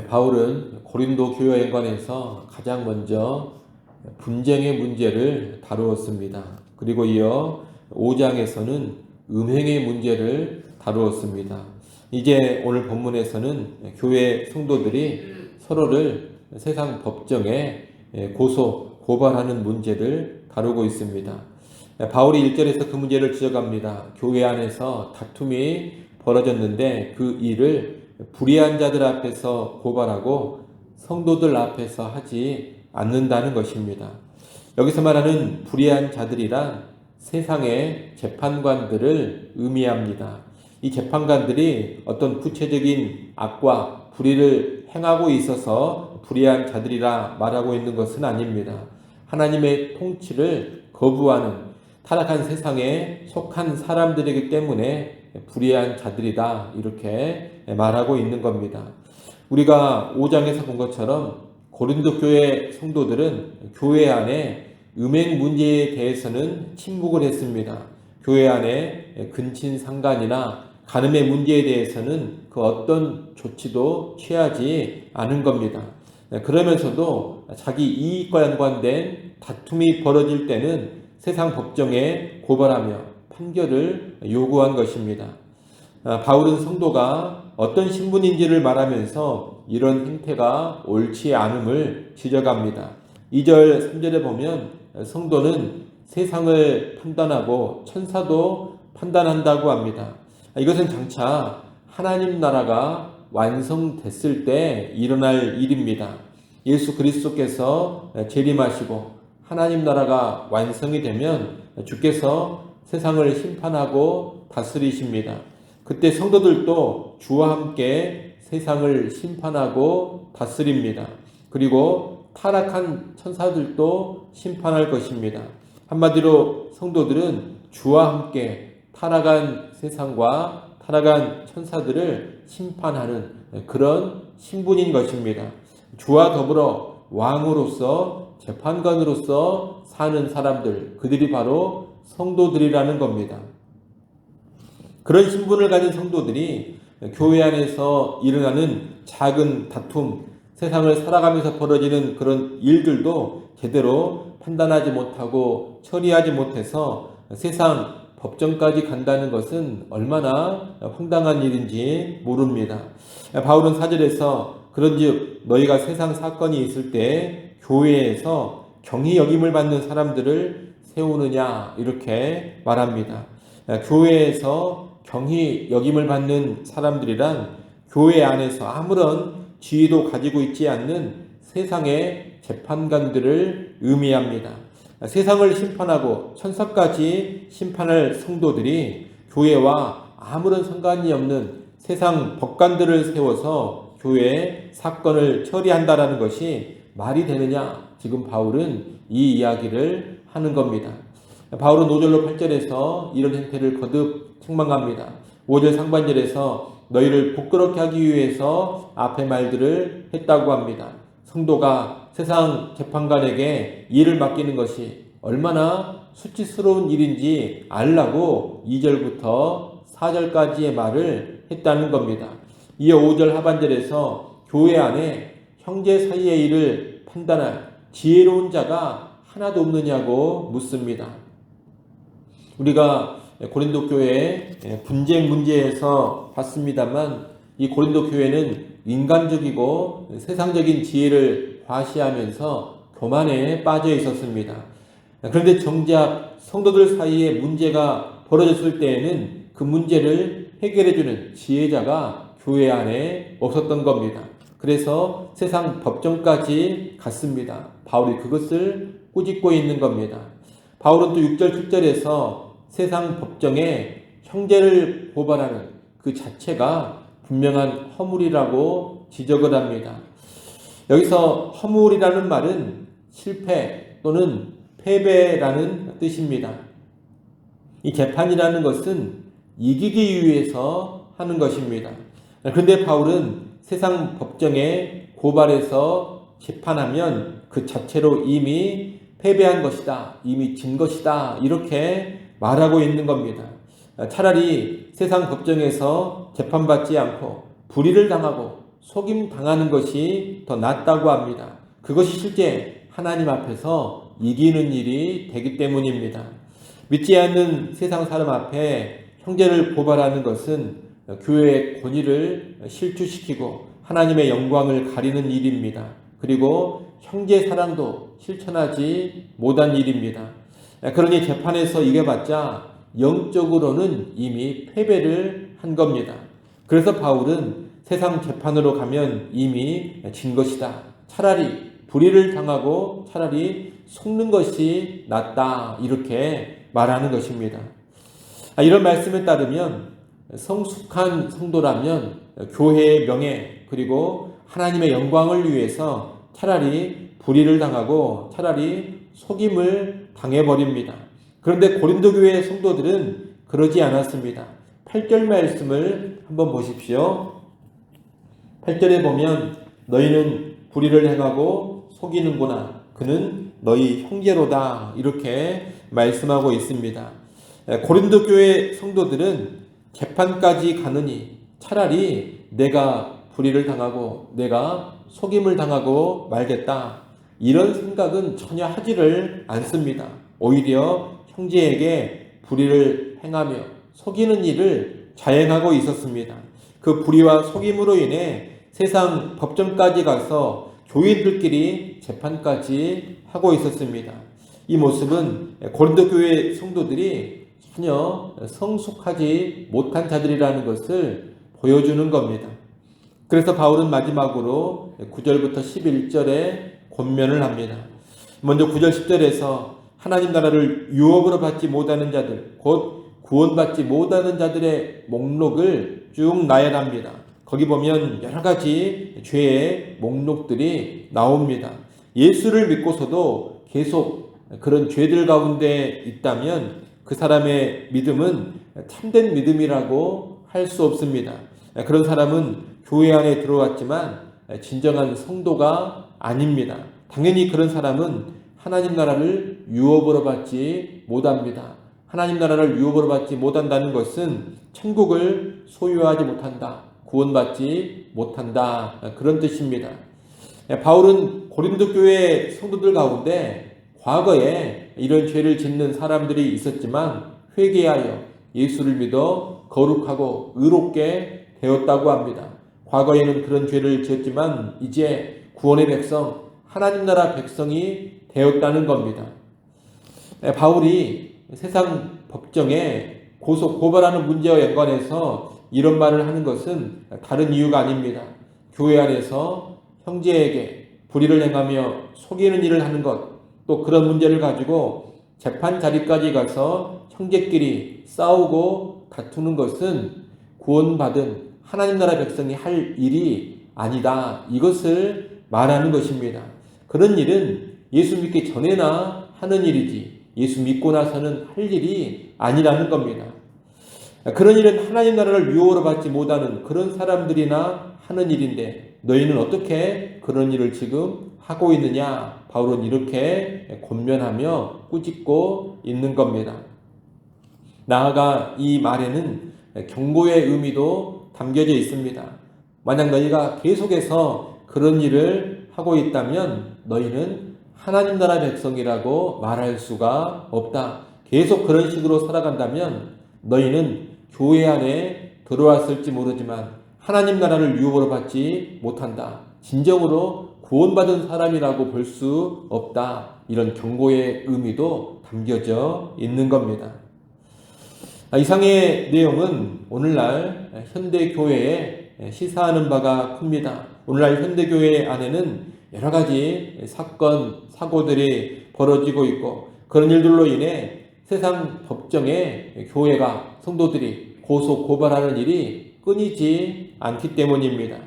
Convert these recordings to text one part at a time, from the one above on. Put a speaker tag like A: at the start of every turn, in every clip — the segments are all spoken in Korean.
A: 바울은 고린도 교회에 관해서 가장 먼저 분쟁의 문제를 다루었습니다. 그리고 이어 5장에서는 음행의 문제를 다루었습니다. 이제 오늘 본문에서는 교회 성도들이 서로를 세상 법정에 고발하는 문제를 다루고 있습니다. 바울이 1절에서 그 문제를 지적합니다. 교회 안에서 다툼이 벌어졌는데 그 일을 불의한 자들 앞에서 고발하고 성도들 앞에서 하지 않는다는 것입니다. 여기서 말하는 불의한 자들이란 세상의 재판관들을 의미합니다. 이 재판관들이 어떤 구체적인 악과 불의를 행하고 있어서 불의한 자들이라 말하고 있는 것은 아닙니다. 하나님의 통치를 거부하는 타락한 세상에 속한 사람들이기 때문에 불의한 자들이다 이렇게 말하고 있는 겁니다. 우리가 5장에서 본 것처럼 고린도 교회 성도들은 교회 안에 음행 문제에 대해서는 침묵을 했습니다. 교회 안에 근친상간이나 간음의 문제에 대해서는 그 어떤 조치도 취하지 않은 겁니다. 그러면서도 자기 이익과 연관된 다툼이 벌어질 때는 세상 법정에 고발하며 판결을 요구한 것입니다. 바울은 성도가 어떤 신분인지를 말하면서 이런 행태가 옳지 않음을 지적합니다. 2절, 3절에 보면 성도는 세상을 판단하고 천사도 판단한다고 합니다. 이것은 장차 하나님 나라가 완성됐을 때 일어날 일입니다. 예수 그리스도께서 재림하시고 하나님 나라가 완성이 되면 주께서 세상을 심판하고 다스리십니다. 그때 성도들도 주와 함께 세상을 심판하고 다스립니다. 그리고 타락한 천사들도 심판할 것입니다. 한마디로 성도들은 주와 함께 타락한 세상과 타락한 천사들을 심판하는 그런 신분인 것입니다. 주와 더불어 왕으로서 재판관으로서 사는 사람들, 그들이 바로 성도들이라는 겁니다. 그런 신분을 가진 성도들이 교회 안에서 일어나는 작은 다툼, 세상을 살아가면서 벌어지는 그런 일들도 제대로 판단하지 못하고 처리하지 못해서 세상 법정까지 간다는 것은 얼마나 황당한 일인지 모릅니다. 바울은 4절에서 그런즉 너희가 세상 사건이 있을 때 교회에서 경히 여김을 받는 사람들을 세우느냐 이렇게 말합니다. 교회에서 경히 여김을 받는 사람들이란 교회 안에서 아무런 지위도 가지고 있지 않는 세상의 재판관들을 의미합니다. 세상을 심판하고 천사까지 심판할 성도들이 교회와 아무런 상관이 없는 세상 법관들을 세워서 교회의 사건을 처리한다라는 것이 말이 되느냐? 지금 바울은 이 이야기를 하는 겁니다. 바울은 5절로 8절에서 이런 행태를 거듭 책망합니다. 5절 상반절에서 너희를 부끄럽게 하기 위해서 앞의 말들을 했다고 합니다. 성도가 세상 재판관에게 일을 맡기는 것이 얼마나 수치스러운 일인지 알라고 2절부터 4절까지의 말을 했다는 겁니다. 이어 5절 하반절에서 교회 안에 형제 사이의 일을 판단할 지혜로운 자가 하나도 없느냐고 묻습니다. 우리가 고린도 교회의 분쟁 문제에서 봤습니다만 이 고린도 교회는 인간적이고 세상적인 지혜를 과시하면서 교만에 빠져 있었습니다. 그런데 정작 성도들 사이에 문제가 벌어졌을 때에는 그 문제를 해결해주는 지혜자가 교회 안에 없었던 겁니다. 그래서 세상 법정까지 갔습니다. 바울이 그것을 꾸짖고 있는 겁니다. 바울은 또 6절, 7절에서 세상 법정에 형제를 고발하는 그 자체가 분명한 허물이라고 지적을 합니다. 여기서 허물이라는 말은 실패 또는 패배라는 뜻입니다. 이 재판이라는 것은 이기기 위해서 하는 것입니다. 그런데 바울은 세상 법정에 고발해서 재판하면 그 자체로 이미 패배한 것이다, 이미 진 것이다 이렇게 말하고 있는 겁니다. 차라리 세상 법정에서 재판받지 않고 불의를 당하고 속임 당하는 것이 더 낫다고 합니다. 그것이 실제 하나님 앞에서 이기는 일이 되기 때문입니다. 믿지 않는 세상 사람 앞에 형제를 고발하는 것은 교회의 권위를 실추시키고 하나님의 영광을 가리는 일입니다. 그리고 형제 사랑도 실천하지 못한 일입니다. 그러니 재판에서 이겨봤자 영적으로는 이미 패배를 한 겁니다. 그래서 바울은 세상 재판으로 가면 이미 진 것이다. 차라리 불의를 당하고 차라리 속는 것이 낫다. 이렇게 말하는 것입니다. 이런 말씀에 따르면 성숙한 성도라면 교회의 명예 그리고 하나님의 영광을 위해서 차라리 불의를 당하고 차라리 속임을 당해버립니다. 그런데 고린도 교회의 성도들은 그러지 않았습니다. 8절 말씀을 한번 보십시오. 8절에 보면 너희는 불의를 행하고 속이는구나. 그는 너희 형제로다. 이렇게 말씀하고 있습니다. 고린도 교회 성도들은 재판까지 가느니 차라리 내가 불의를 당하고 내가 속임을 당하고 말겠다. 이런 생각은 전혀 하지를 않습니다. 오히려 형제에게 불의를 행하며 속이는 일을 자행하고 있었습니다. 그 불의와 속임으로 인해 세상 법정까지 가서 교인들끼리 재판까지 하고 있었습니다. 이 모습은 고린도 교회 성도들이 전혀 성숙하지 못한 자들이라는 것을 보여주는 겁니다. 그래서 바울은 마지막으로 9절부터 11절에 권면을 합니다. 먼저 9절 10절에서 하나님 나라를 유업으로 받지 못하는 자들, 곧 구원받지 못하는 자들의 목록을 쭉 나열합니다. 거기 보면 여러 가지 죄의 목록들이 나옵니다. 예수를 믿고서도 계속 그런 죄들 가운데 있다면 그 사람의 믿음은 참된 믿음이라고 할 수 없습니다. 그런 사람은 교회 안에 들어왔지만 진정한 성도가 아닙니다. 당연히 그런 사람은 하나님 나라를 유업으로 받지 못합니다. 하나님 나라를 유업으로 받지 못한다는 것은 천국을 소유하지 못한다. 구원받지 못한다. 그런 뜻입니다. 바울은 고린도 교회 성도들 가운데 과거에 이런 죄를 짓는 사람들이 있었지만 회개하여 예수를 믿어 거룩하고 의롭게 되었다고 합니다. 과거에는 그런 죄를 지었지만 이제 구원의 백성, 하나님 나라 백성이 되었다는 겁니다. 바울이 세상 법정에 고발하는 문제와 연관해서 이런 말을 하는 것은 다른 이유가 아닙니다. 교회 안에서 형제에게 불의를 행하며 속이는 일을 하는 것, 또 그런 문제를 가지고 재판 자리까지 가서 형제끼리 싸우고 다투는 것은 구원받은 하나님 나라 백성이 할 일이 아니다. 이것을 말하는 것입니다. 그런 일은 예수 믿기 전에나 하는 일이지 예수 믿고 나서는 할 일이 아니라는 겁니다. 그런 일은 하나님 나라를 유업으로 받지 못하는 그런 사람들이나 하는 일인데 너희는 어떻게 그런 일을 지금 하고 있느냐? 바울은 이렇게 권면하며 꾸짖고 있는 겁니다. 나아가 이 말에는 경고의 의미도 담겨져 있습니다. 만약 너희가 계속해서 그런 일을 하고 있다면 너희는 하나님 나라 백성이라고 말할 수가 없다. 계속 그런 식으로 살아간다면 너희는 교회 안에 들어왔을지 모르지만 하나님 나라를 유업으로 받지 못한다. 진정으로 구원받은 사람이라고 볼 수 없다. 이런 경고의 의미도 담겨져 있는 겁니다. 이상의 내용은 오늘날 현대교회에 시사하는 바가 큽니다. 오늘날 현대교회 안에는 여러 가지 사건, 사고들이 벌어지고 있고 그런 일들로 인해 세상 법정에 교회가, 성도들이 고소, 고발하는 일이 끊이지 않기 때문입니다.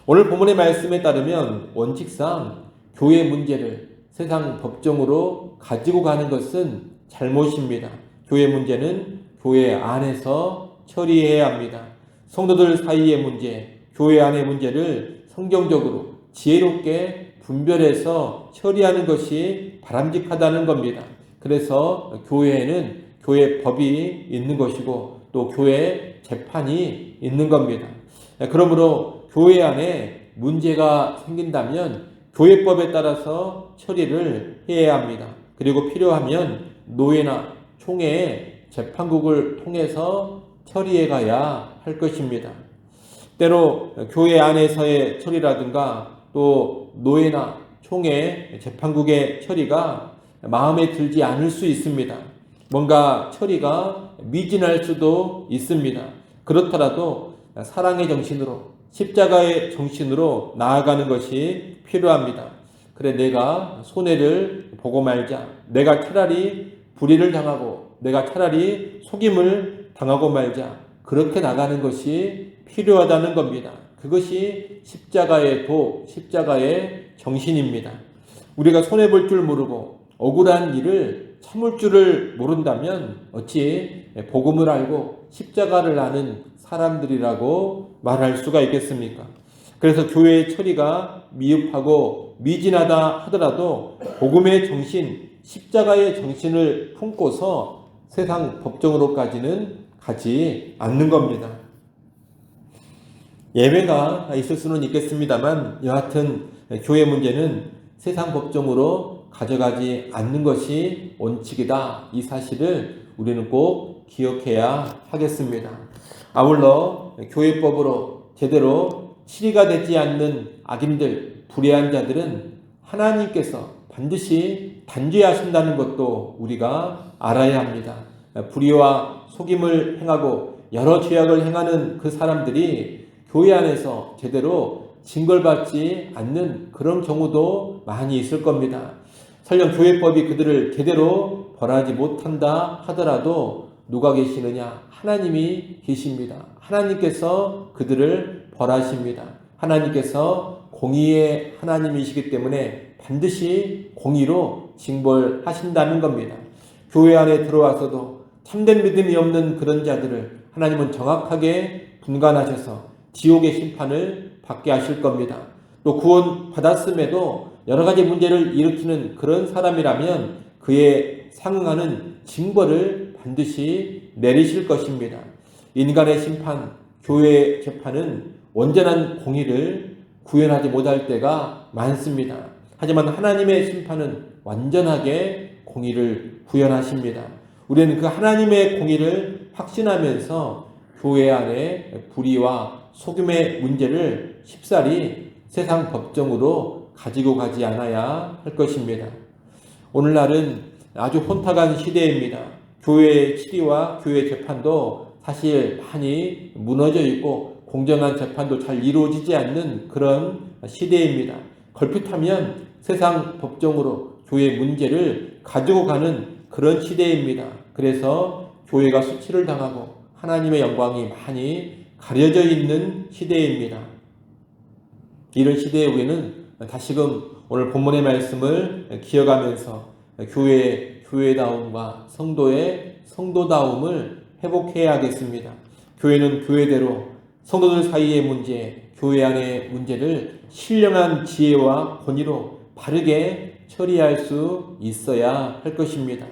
A: 오늘 본문의 말씀에 따르면 원칙상 교회 문제를 세상 법정으로 가지고 가는 것은 잘못입니다. 교회 문제는 교회 안에서 처리해야 합니다. 성도들 사이의 문제, 교회 안의 문제를 성경적으로 지혜롭게 분별해서 처리하는 것이 바람직하다는 겁니다. 그래서 교회에는 교회 법이 있는 것이고 또 교회 재판이 있는 겁니다. 그러므로 교회 안에 문제가 생긴다면 교회법에 따라서 처리를 해야 합니다. 그리고 필요하면 노예나 총회 재판국을 통해서 처리해 가야 할 것입니다. 때로 교회 안에서의 처리라든가 또 노예나 총회 재판국의 처리가 마음에 들지 않을 수 있습니다. 뭔가 처리가 미진할 수도 있습니다. 그렇더라도 사랑의 정신으로 십자가의 정신으로 나아가는 것이 필요합니다. 그래, 내가 손해를 보고 말자. 내가 차라리 불의를 당하고 내가 차라리 속임을 당하고 말자. 그렇게 나가는 것이 필요하다는 겁니다. 그것이 십자가의 도, 십자가의 정신입니다. 우리가 손해볼 줄 모르고 억울한 일을 참을 줄을 모른다면 어찌 복음을 알고 십자가를 아는 사람들이라고 말할 수가 있겠습니까? 그래서 교회의 처리가 미흡하고 미진하다 하더라도 복음의 정신, 십자가의 정신을 품고서 세상 법정으로까지는 가지 않는 겁니다. 예외가 있을 수는 있겠습니다만 여하튼 교회 문제는 세상 법정으로 가져가지 않는 것이 원칙이다. 이 사실을 우리는 꼭 기억해야 하겠습니다. 아울러 교회법으로 제대로 치리가 되지 않는 악인들, 불의한 자들은 하나님께서 반드시 단죄하신다는 것도 우리가 알아야 합니다. 불의와 속임을 행하고 여러 죄악을 행하는 그 사람들이 교회 안에서 제대로 징벌받지 않는 그런 경우도 많이 있을 겁니다. 설령 교회법이 그들을 제대로 벌하지 못한다 하더라도 누가 계시느냐? 하나님이 계십니다. 하나님께서 그들을 벌하십니다. 하나님께서 공의의 하나님이시기 때문에 반드시 공의로 징벌하신다는 겁니다. 교회 안에 들어와서도 참된 믿음이 없는 그런 자들을 하나님은 정확하게 분간하셔서 지옥의 심판을 받게 하실 겁니다. 또 구원 받았음에도 여러 가지 문제를 일으키는 그런 사람이라면 그에 상응하는 징벌을 반드시 내리실 것입니다. 인간의 심판, 교회의 재판은 온전한 공의를 구현하지 못할 때가 많습니다. 하지만 하나님의 심판은 완전하게 공의를 구현하십니다. 우리는 그 하나님의 공의를 확신하면서 교회 안에 불의와 속임의 문제를 쉽사리 세상 법정으로 가지고 가지 않아야 할 것입니다. 오늘날은 아주 혼탁한 시대입니다. 교회의 치리와 교회 재판도 사실 많이 무너져 있고 공정한 재판도 잘 이루어지지 않는 그런 시대입니다. 걸핏하면 세상 법정으로 교회 문제를 가지고 가는 그런 시대입니다. 그래서 교회가 수치를 당하고 하나님의 영광이 많이 가려져 있는 시대입니다. 이런 시대에 우리는 다시금 오늘 본문의 말씀을 기억하면서 교회의 교회다움과 성도의 성도다움을 회복해야겠습니다. 교회는 교회대로 성도들 사이의 문제, 교회 안의 문제를 신령한 지혜와 권위로 바르게 처리할 수 있어야 할 것입니다.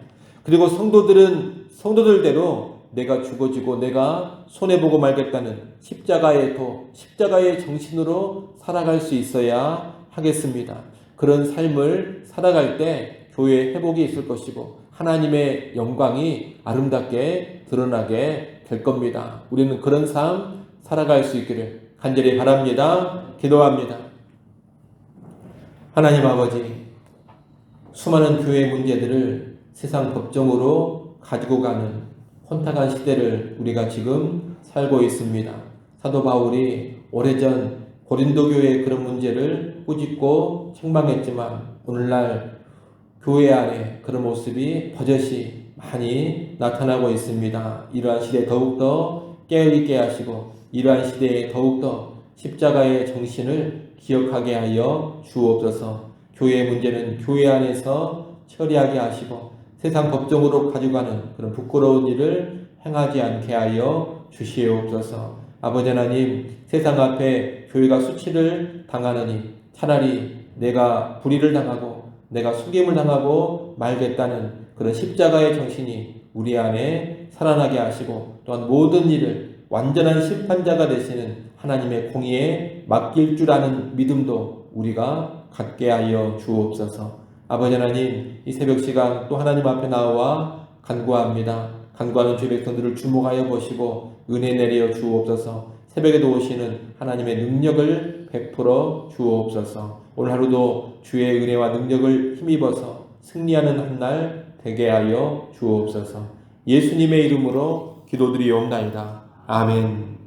A: 그리고 성도들은 성도들대로 내가 죽어지고 내가 손해보고 말겠다는 십자가의 도, 십자가의 정신으로 살아갈 수 있어야 하겠습니다. 그런 삶을 살아갈 때 교회의 회복이 있을 것이고 하나님의 영광이 아름답게 드러나게 될 겁니다. 우리는 그런 삶 살아갈 수 있기를 간절히 바랍니다. 기도합니다. 하나님 아버지, 수많은 교회 문제들을 세상 법정으로 가지고 가는 혼탁한 시대를 우리가 지금 살고 있습니다. 사도 바울이 오래전 고린도 교회의 그런 문제를 꾸짖고 책망했지만 오늘날 교회 안에 그런 모습이 버젓이 많이 나타나고 있습니다. 이러한 시대에 더욱더 깨어있게 하시고 이러한 시대에 더욱더 십자가의 정신을 기억하게 하여 주옵소서. 교회의 문제는 교회 안에서 처리하게 하시고 세상 법정으로 가져가는 그런 부끄러운 일을 행하지 않게 하여 주시옵소서. 아버지 하나님, 세상 앞에 교회가 수치를 당하느니 차라리 내가 불의를 당하고 내가 속임을 당하고 말겠다는 그런 십자가의 정신이 우리 안에 살아나게 하시고 또한 모든 일을 완전한 심판자가 되시는 하나님의 공의에 맡길 줄 아는 믿음도 우리가 갖게 하여 주옵소서. 아버지 하나님, 이 새벽 시간 또 하나님 앞에 나와 간구합니다. 간구하는 주의 백성들을 주목하여 보시고 은혜 내려 주옵소서. 새벽에도 오시는 하나님의 능력을 베풀어 주옵소서. 오늘 하루도 주의 은혜와 능력을 힘입어서 승리하는 한 날 되게 하여 주옵소서. 예수님의 이름으로 기도드리옵나이다. 아멘.